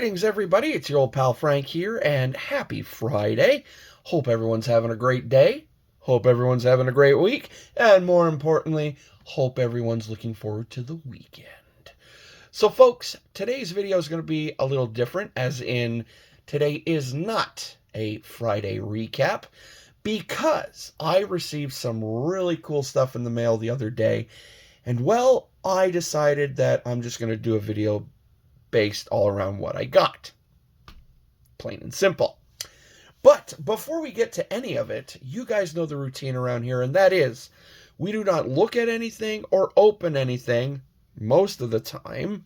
Greetings, everybody. It's your old pal Frank here, and happy Friday. Hope everyone's having a great day. Hope everyone's having a great week. And more importantly, hope everyone's looking forward to the weekend. So, folks, today's video is going to be a little different, as in today is not a Friday recap, because I received some really cool stuff in the mail the other day. And, well, I decided that I'm just going to do a video based all around what I got. Plain and simple. But before we get to any of it, you guys know the routine around here, and that is, we do not look at anything or open anything, most of the time,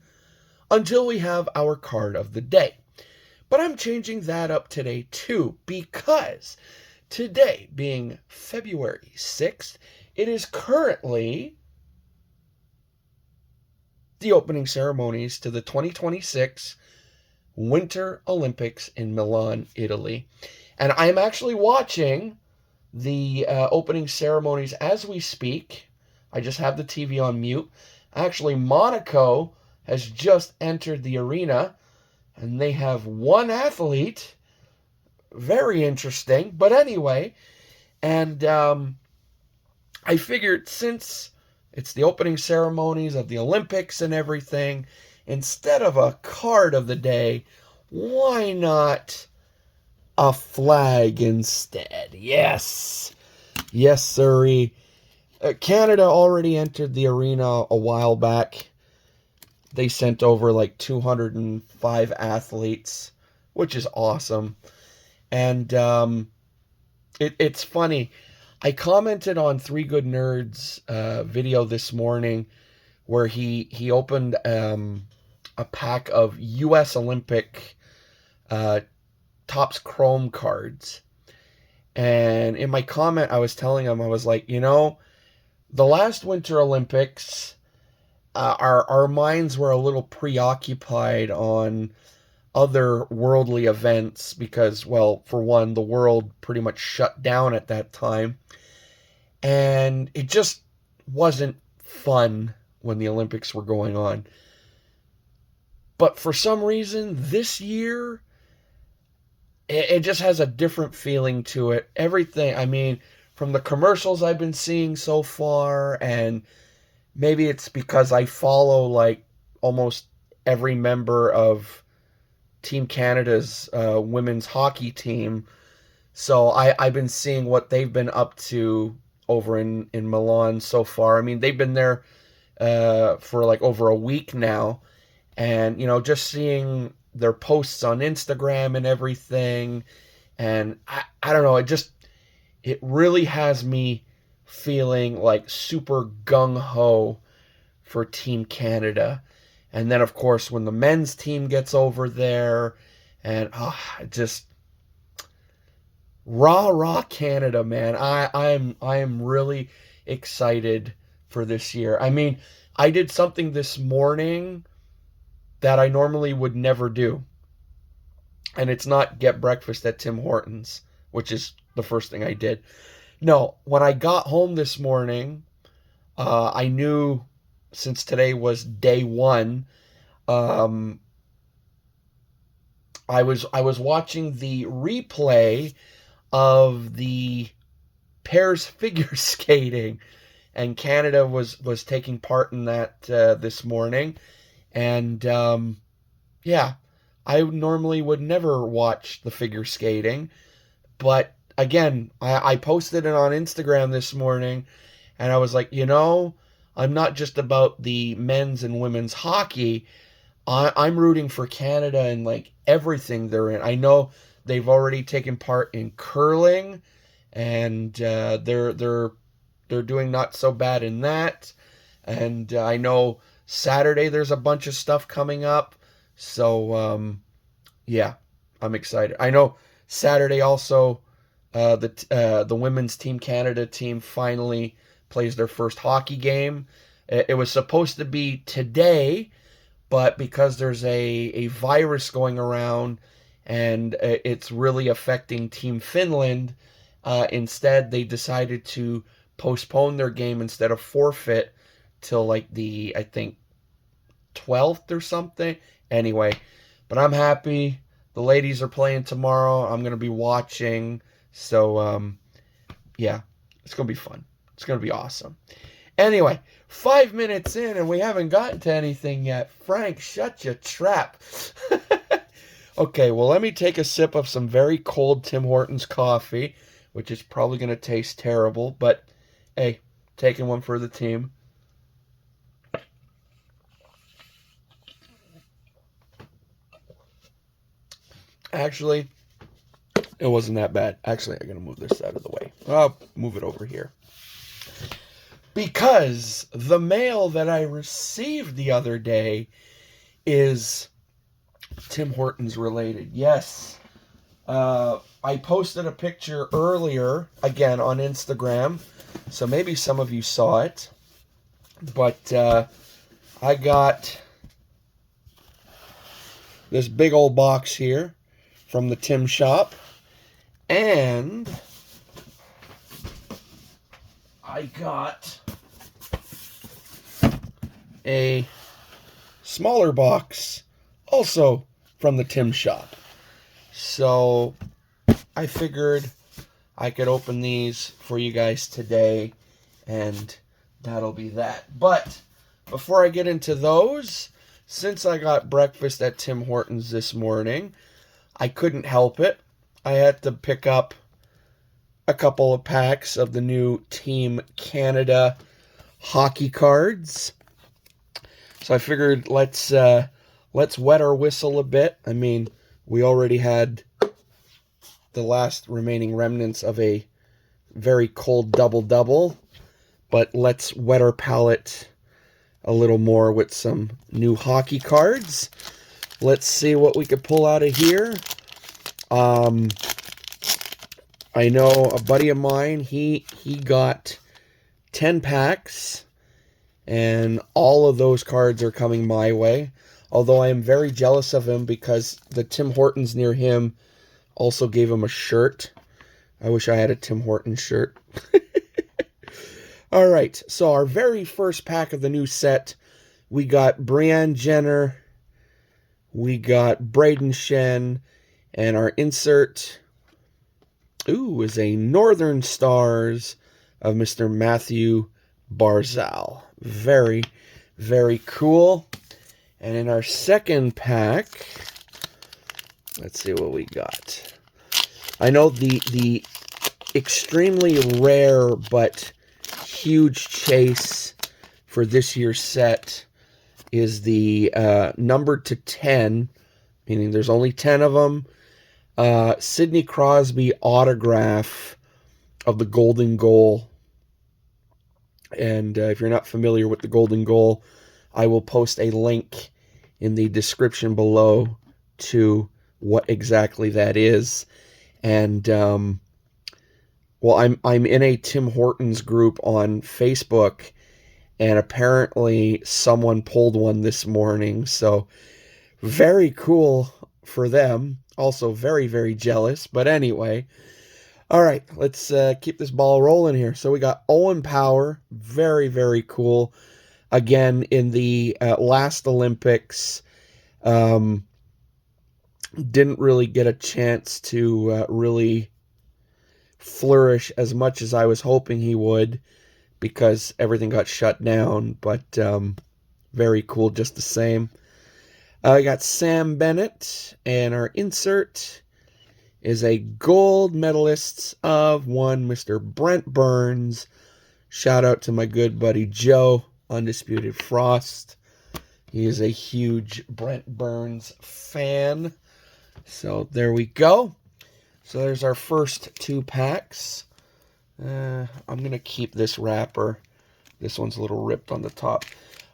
until we have our card of the day. But I'm changing that up today too, because today, being February 6th, it is currently the opening ceremonies to the 2026 Winter Olympics in Milan, Italy. And I am actually watching the opening ceremonies as we speak. I just have the TV on mute. Actually, Monaco has just entered the arena, and they have one athlete. Very interesting. But anyway, and I figured since it's the opening ceremonies of the Olympics and everything, instead of a card of the day, why not a flag instead? Yes. Yes, sirree. Canada already entered the arena a while back. They sent over like 205 athletes, which is awesome. And it's funny. I commented on Three Good Nerds video this morning where he opened a pack of U.S. Olympic Topps Chrome cards. And in my comment, I was telling him, I was like, the last Winter Olympics, our minds were a little preoccupied on other worldly events because, well, for one, the world pretty much shut down at that time. And it just wasn't fun when the Olympics were going on. But for some reason, this year, it just has a different feeling to it. Everything, I mean, from the commercials I've been seeing so far, and maybe it's because I follow, like, almost every member of Team Canada's women's hockey team. So I've been seeing what they've been up to over in Milan so far. I mean, they've been there for like over a week now. And, just seeing their posts on Instagram and everything. And I don't know, it really has me feeling like super gung-ho for Team Canada. And then, of course, when the men's team gets over there, and just rah Canada, man. I am really excited for this year. I mean, I did something this morning that I normally would never do. And it's not get breakfast at Tim Hortons, which is the first thing I did. No, when I got home this morning, I knew since today was day one, I was watching the replay of the pairs figure skating, and Canada was taking part in that this morning. And yeah, I normally would never watch the figure skating, but again, I posted it on Instagram this morning, and I was like, I'm not just about the men's and women's hockey. I'm rooting for Canada and like everything they're in. I know they've already taken part in curling, and they're doing not so bad in that. And I know Saturday there's a bunch of stuff coming up. So yeah, I'm excited. I know Saturday also the women's Team Canada team finally plays their first hockey game. It was supposed to be today, but because there's a virus going around and it's really affecting Team Finland, instead they decided to postpone their game instead of forfeit till like the, I think, 12th or something. Anyway, But I'm happy. The ladies are playing tomorrow. I'm going to be watching. So, yeah, it's going to be fun. It's going to be awesome. Anyway, 5 minutes in and we haven't gotten to anything yet. Frank, shut your trap. Okay, well, let me take a sip of some very cold Tim Hortons coffee, which is probably going to taste terrible, but hey, taking one for the team. Actually, it wasn't that bad. Actually, I'm going to move this out of the way. I'll move it over here. Because the mail that I received the other day is Tim Hortons related. Yes. I posted a picture earlier, again, on Instagram. So maybe some of you saw it. But I got this big old box here from the Tim shop. And I got a smaller box also from the Tim shop. So I figured I could open these for you guys today, and that'll be that. But before I get into those, since I got breakfast at Tim Hortons this morning, I couldn't help it. I had to pick up a couple of packs of the new Team Canada hockey cards. So I figured let's wet our whistle a bit. I mean, we already had the last remaining remnants of a very cold double-double, but let's wet our palate a little more with some new hockey cards. Let's see what we could pull out of here. I know a buddy of mine, he got 10 packs, and all of those cards are coming my way. Although I am very jealous of him because the Tim Hortons near him also gave him a shirt. I wish I had a Tim Hortons shirt. All right, so our very first pack of the new set, we got Brianne Jenner, we got Braden Shen, and our insert, is a Northern Stars of Mr. Matthew Barzal. Very, very cool. And in our second pack, let's see what we got. I know the extremely rare but huge chase for this year's set is the numbered to 10, meaning there's only 10 of them. Sidney Crosby autograph of the Golden Goal. And if you're not familiar with the Golden Goal, I will post a link in the description below to what exactly that is. And well, I'm in a Tim Hortons group on Facebook, and apparently someone pulled one this morning. So very cool for them. Also very, very jealous. But anyway, all right, let's keep this ball rolling here. So we got Owen Power. Very, very cool. Again, in the last Olympics, didn't really get a chance to really flourish as much as I was hoping he would because everything got shut down, but very cool just the same. I got Sam Bennett, and our insert is a gold medalist of one Mr. Brent Burns. Shout out to my good buddy Joe, Undisputed Frost. He is a huge Brent Burns fan. So there we go. So there's our first two packs. I'm going to keep this wrapper. This one's a little ripped on the top.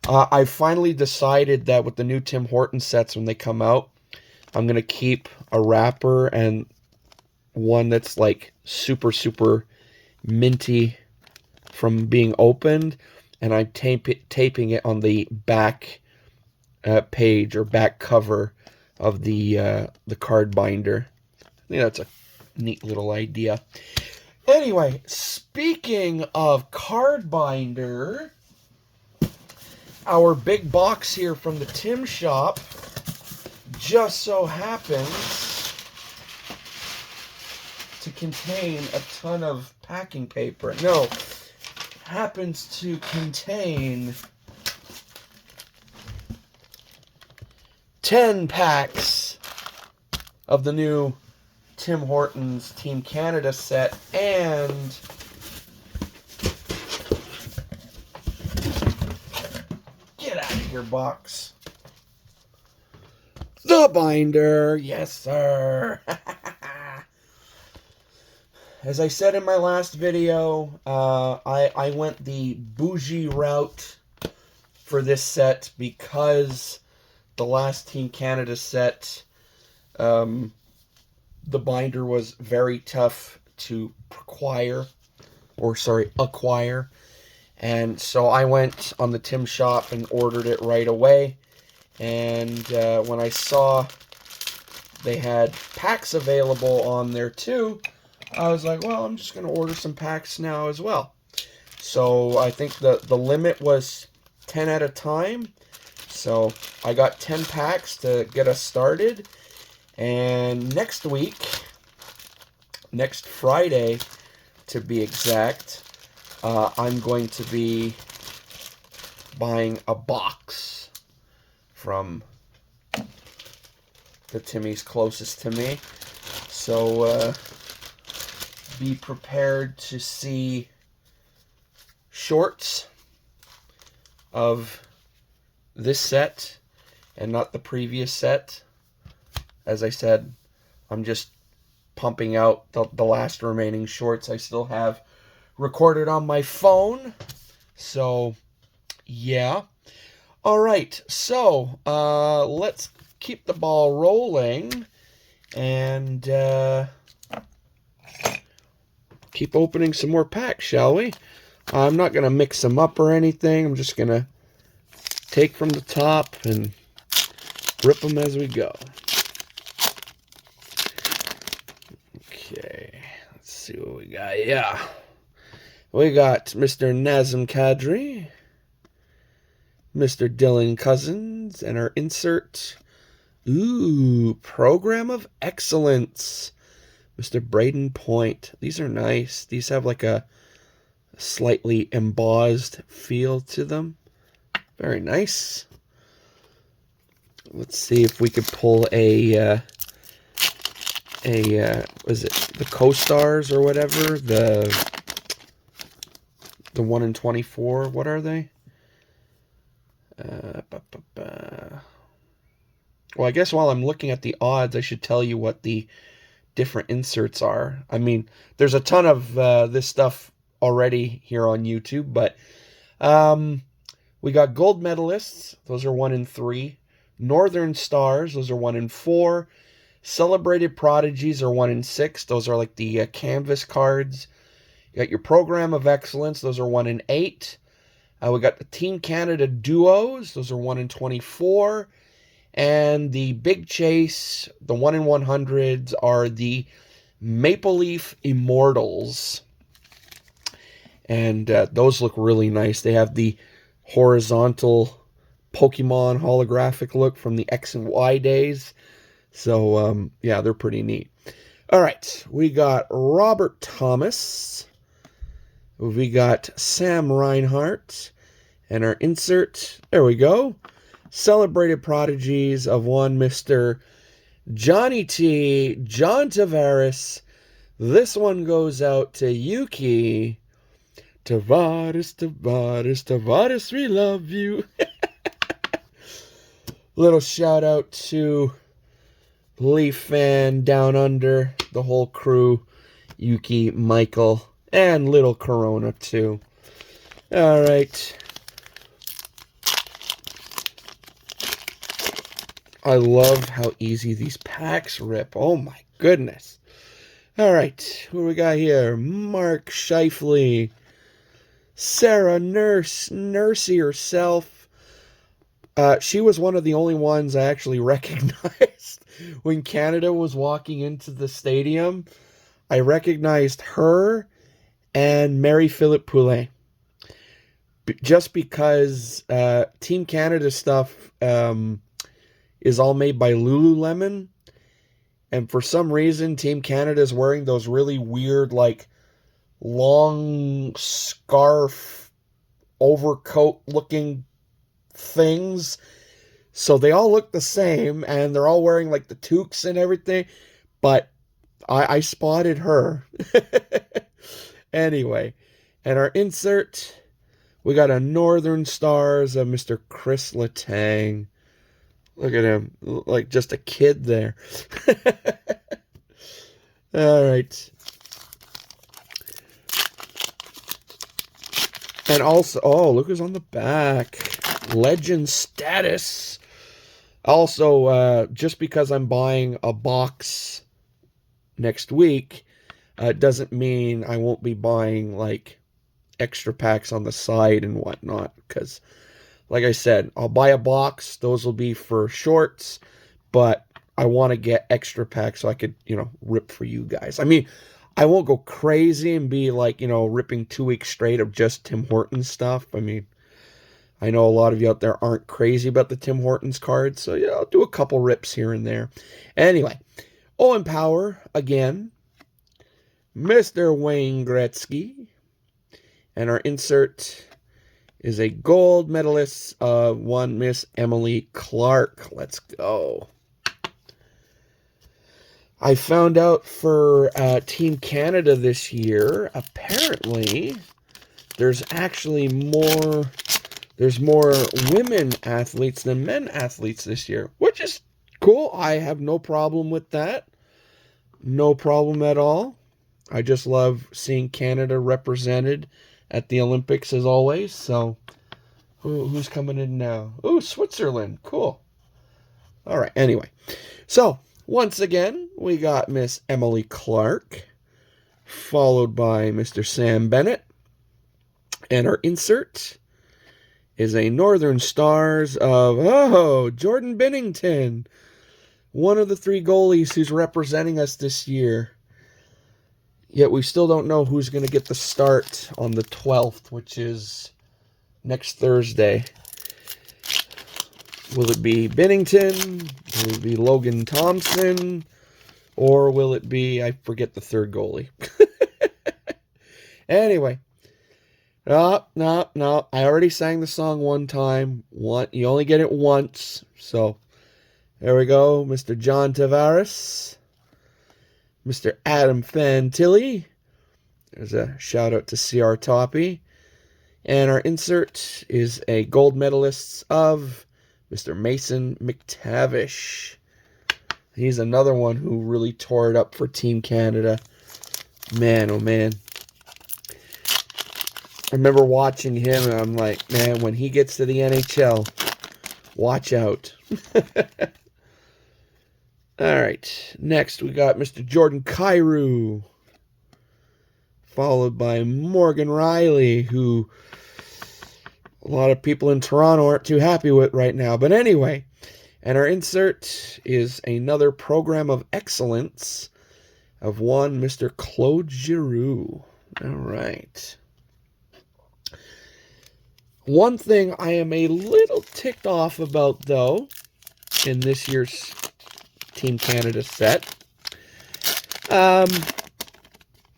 I finally decided that with the new Tim Hortons sets when they come out, I'm going to keep a wrapper and one that's like super, super minty from being opened. And I'm taping it on the back page or back cover of the card binder. I think that's a neat little idea. Anyway, speaking of card binder, our big box here from the Tim shop just so happens to contain a ton of packing paper. No, happens to contain 10 packs of the new Tim Hortons Team Canada set, and get out of here, box. The binder, yes sir. As I said in my last video, I went the bougie route for this set because the last Team Canada set, the binder was very tough to acquire. And so I went on the Tim shop and ordered it right away. And when I saw they had packs available on there too, I was like, well, I'm just going to order some packs now as well. So I think the limit was 10 at a time. So I got 10 packs to get us started. And next week, next Friday to be exact, I'm going to be buying a box from the Timmys closest to me. So be prepared to see shorts of this set and not the previous set. As I said, I'm just pumping out the last remaining shorts I still have recorded on my phone. So, yeah. All right, so let's keep the ball rolling and keep opening some more packs, shall we? I'm not going to mix them up or anything. I'm just going to take from the top and rip them as we go. Okay, let's see what we got. Yeah, we got Mr. Nazem Kadri, Mr. Dylan Cousins, and our insert. Ooh, Program of Excellence, Mr. Braden Point. These are nice. These have like a slightly embossed feel to them. Very nice. Let's see if we could pull was it the Co-Stars or whatever? The 1 in 24. What are they? Well, I guess while I'm looking at the odds, I should tell you what the different inserts are. I mean, there's a ton of this stuff already here on YouTube, but we got gold medalists. Those are 1 in 3. Northern Stars. Those are 1 in 4. Celebrated Prodigies are 1 in 6. Those are like the canvas cards. You got your Program of Excellence. Those are 1 in 8. We got the Team Canada Duos. Those are 1 in 24. And the Big Chase, the 1 in 100s, are the Maple Leaf Immortals. And those look really nice. They have the horizontal Pokemon holographic look from the X and Y days. So, yeah, they're pretty neat. All right, we got Robert Thomas. We got Sam Reinhart. And our insert, there we go. Celebrated Prodigies of one Mr. Johnny T. John Tavares. This one goes out to Yuki. Tavares, we love you. Little shout out to Leaf fan down under, the whole crew, Yuki, Michael, and little Corona too. All right. I love how easy these packs rip. Oh my goodness. All right, who we got here? Mark Scheifele, Sarah Nursey herself. She was one of the only ones I actually recognized when Canada was walking into the stadium. I recognized her and Marie-Philippe Poulin. Just because Team Canada stuff is all made by Lululemon. And for some reason, Team Canada is wearing those really weird, like, long scarf overcoat looking things. So they all look the same, and they're all wearing, like, the toques and everything. But I spotted her. Anyway, and our insert, we got a Northern Stars of Mr. Chris Letang. Look at him, like just a kid there. All right. And also, oh, look who's on the back. Legend status. Also, just because I'm buying a box next week, doesn't mean I won't be buying, like, extra packs on the side and whatnot. Because, like I said, I'll buy a box. Those will be for shorts. But I want to get extra packs so I could, rip for you guys. I mean, I won't go crazy and be, like, ripping 2 weeks straight of just Tim Hortons stuff. I mean, I know a lot of you out there aren't crazy about the Tim Hortons cards. So, yeah, I'll do a couple rips here and there. Anyway, Owen Power, again. Mr. Wayne Gretzky. And our insert is a gold medalist of one Miss Emily Clark. Let's go. I found out for Team Canada this year, apparently, there's actually more women athletes than men athletes this year, which is cool. I have no problem with that. No problem at all. I just love seeing Canada represented at the Olympics as always. So, who's coming in now? Oh, Switzerland. Cool. All right. Anyway, so once again, we got Miss Emily Clark, followed by Mr. Sam Bennett. And our insert is a Northern Stars of, Jordan Binnington. One of the 3 goalies who's representing us this year. Yet we still don't know who's going to get the start on the 12th, which is next Thursday. Will it be Binnington? Will it be Logan Thompson? Or will it be, I forget the 3rd goalie. Anyway. No. I already sang the song one time. You only get it once. So, there we go. Mr. John Tavares. Mr. Adam Fantilli. There's a shout out to CR Toppy. And our insert is a gold medalist of Mr. Mason McTavish. He's another one who really tore it up for Team Canada. Man, oh man. I remember watching him and I'm like, man, when he gets to the NHL, watch out. All right, next we got Mr. Jordan Kyrou, followed by Morgan Riley, who a lot of people in Toronto aren't too happy with right now. But anyway, and our insert is another program of excellence of one Mr. Claude Giroux. All right. One thing I am a little ticked off about, though, in this year's Team Canada set.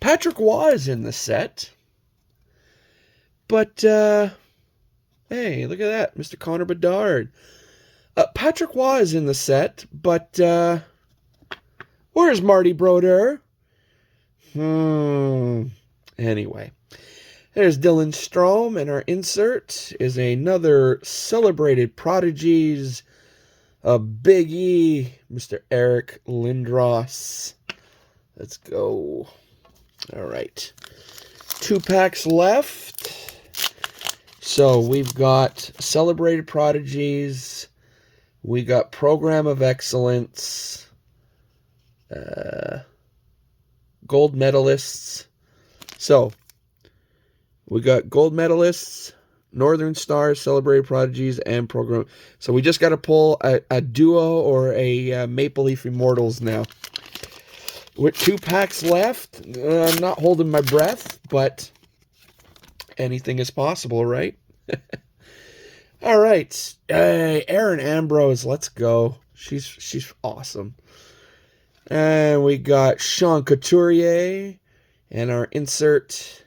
Patrick Waugh is in the set. But, hey, look at that. Mr. Connor Bedard. Patrick Waugh is in the set, but, where's Marty Brodeur? Anyway. There's Dylan Strome, and our insert is another celebrated prodigies, a Big E, Mr. Eric Lindros. Let's go. All right. 2 packs left. So we've got celebrated prodigies. We got program of excellence. Gold medalists. So we got gold medalists, Northern Stars, Celebrated Prodigies, and Program. So we just got to pull a duo or a Maple Leaf Immortals now. With 2 packs left, I'm not holding my breath, but anything is possible, right? All right. Aaron Ambrose, let's go. She's awesome. And we got Sean Couturier. And our insert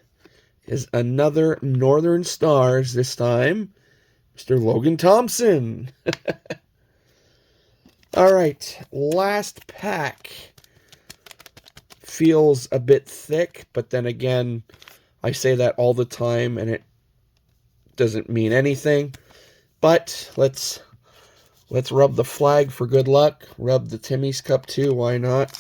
is another Northern Stars this time. Mr. Logan Thompson. All right, last pack. Feels a bit thick, but then again, I say that all the time and it doesn't mean anything. But let's rub the flag for good luck. Rub the Timmy's cup too, why not?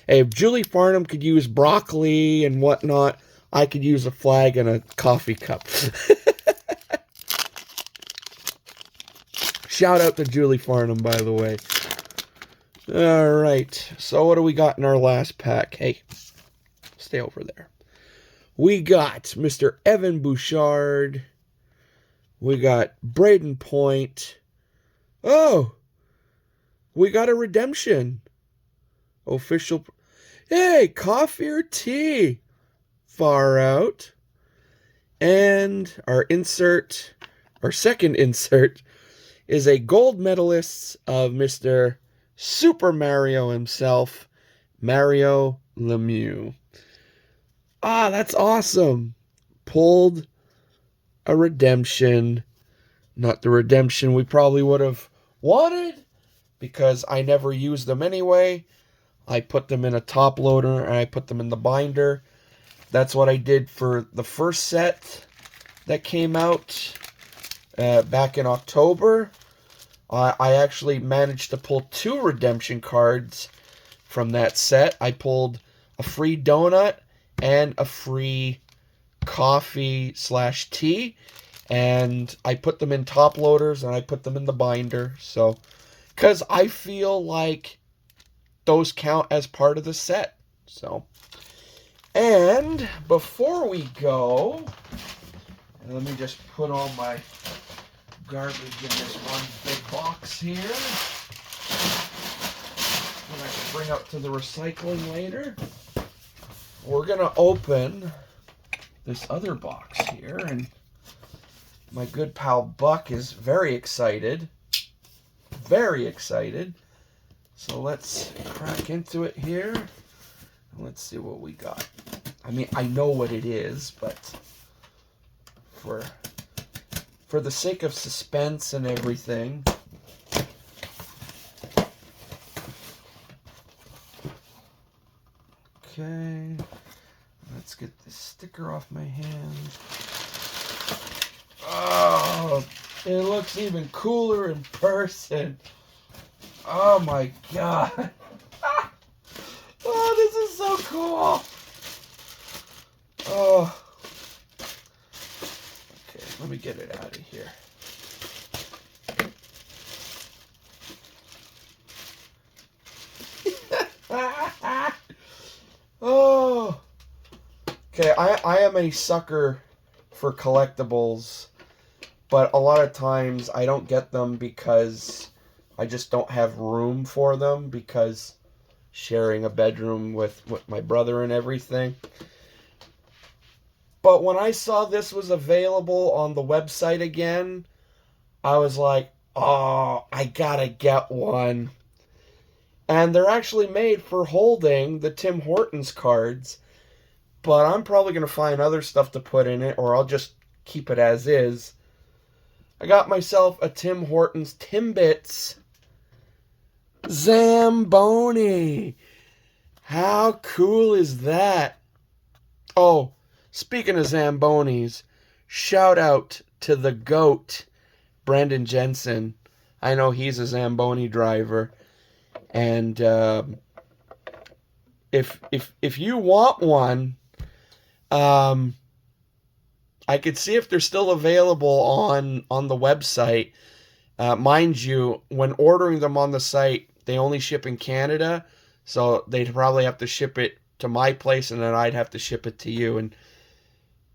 Hey, if Julie Farnham could use broccoli and whatnot, I could use a flag and a coffee cup. Shout out to Julie Farnham, by the way. All right, so what do we got in our last pack? Hey, stay over there. We got Mr. Evan Bouchard. We got Braden Point. Oh, we got a redemption. Official. Hey, coffee or tea? Far out. And our insert, our second insert, is a gold medalist of Mr. Super Mario himself, Mario Lemieux. Ah, that's awesome. Pulled a redemption. Not the redemption we probably would have wanted, because I never used them anyway. I put them in a top loader and I put them in the binder. That's what I did for the first set that came out back in October. I actually managed to pull 2 redemption cards from that set. I pulled a free donut and a free coffee/tea. And I put them in top loaders and I put them in the binder. So, because I feel like those count as part of the set. So, and before we go, let me just put all my garbage in this one big box here. And I can bring up to the recycling later. We're going to open this other box here, and my good pal Buck is very excited. Very excited. So let's crack into it here. Let's see what we got. I mean, I know what it is, but for the sake of suspense and everything. Okay. Let's get this sticker off my hand. Oh, it looks even cooler in person. Oh my god. Oh, this is so cool. Oh. Okay, let me get it out of here. Oh. Okay, I am a sucker for collectibles, but a lot of times I don't get them because I just don't have room for them, because sharing a bedroom with my brother and everything. But when I saw this was available on the website again, I was like, oh, I gotta get one. And they're actually made for holding the Tim Hortons cards, but I'm probably going to find other stuff to put in it, or I'll just keep it as is. I got myself a Tim Hortons Timbits Zamboni. How cool is that? Oh, speaking of Zambonis, shout out to the GOAT, Brandon Jensen. I know he's a Zamboni driver. And if you want one, I could see if they're still available on the website. Mind you, when ordering them on the site, they only ship in Canada, so they'd probably have to ship it to my place, and then I'd have to ship it to you and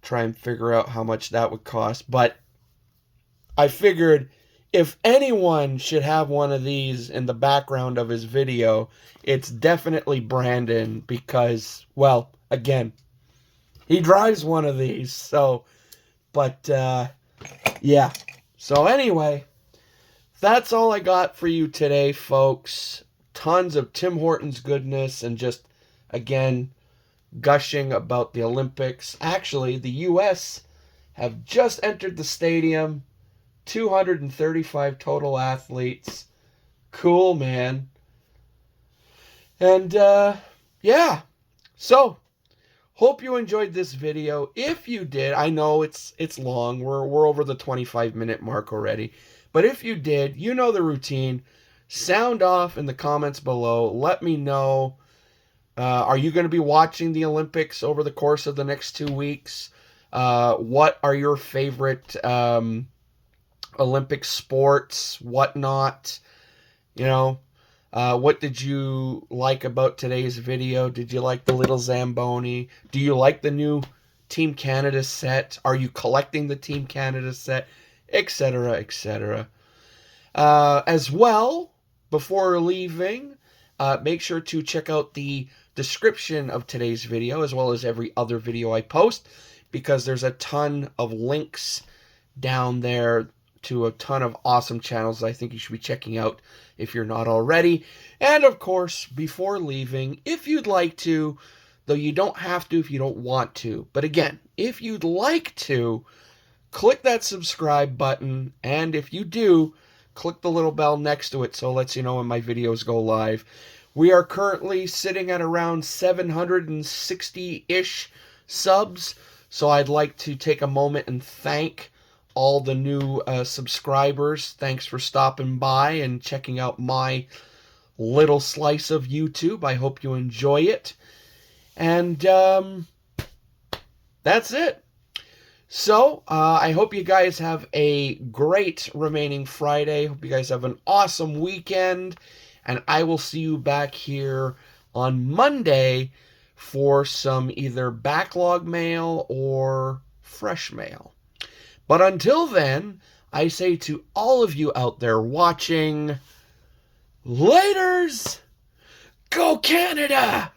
try and figure out how much that would cost. But I figured if anyone should have one of these in the background of his video, it's definitely Brandon, because, well, again, he drives one of these. So, but, yeah. So anyway, that's all I got for you today, folks. Tons of Tim Hortons goodness and just, again, gushing about the Olympics. Actually, the U.S. have just entered the stadium. 235 total athletes. Cool, man. And, yeah. So, hope you enjoyed this video. If you did, I know it's long. We're over the 25-minute mark already. But if you did, you know the routine. Sound off in the comments below. Let me know. Are you going to be watching the Olympics over the course of the next 2 weeks? What are your favorite Olympic sports? Whatnot? You know, what did you like about today's video? Did you like the little Zamboni? Do you like the new Team Canada set? Are you collecting the Team Canada set? Etc., etc. As well, before leaving, make sure to check out the description of today's video as well as every other video I post, because there's a ton of links down there to a ton of awesome channels I think you should be checking out if you're not already. And of course, before leaving, if you'd like to, though you don't have to if you don't want to, but again, if you'd like to, click that subscribe button, and if you do, click the little bell next to it so it lets you know when my videos go live. We are currently sitting at around 760-ish subs, so I'd like to take a moment and thank all the new subscribers. Thanks for stopping by and checking out my little slice of YouTube. I hope you enjoy it. And that's it. So, I hope you guys have a great remaining Friday. Hope you guys have an awesome weekend. And I will see you back here on Monday for some either backlog mail or fresh mail. But until then, I say to all of you out there watching, laters! Go Canada!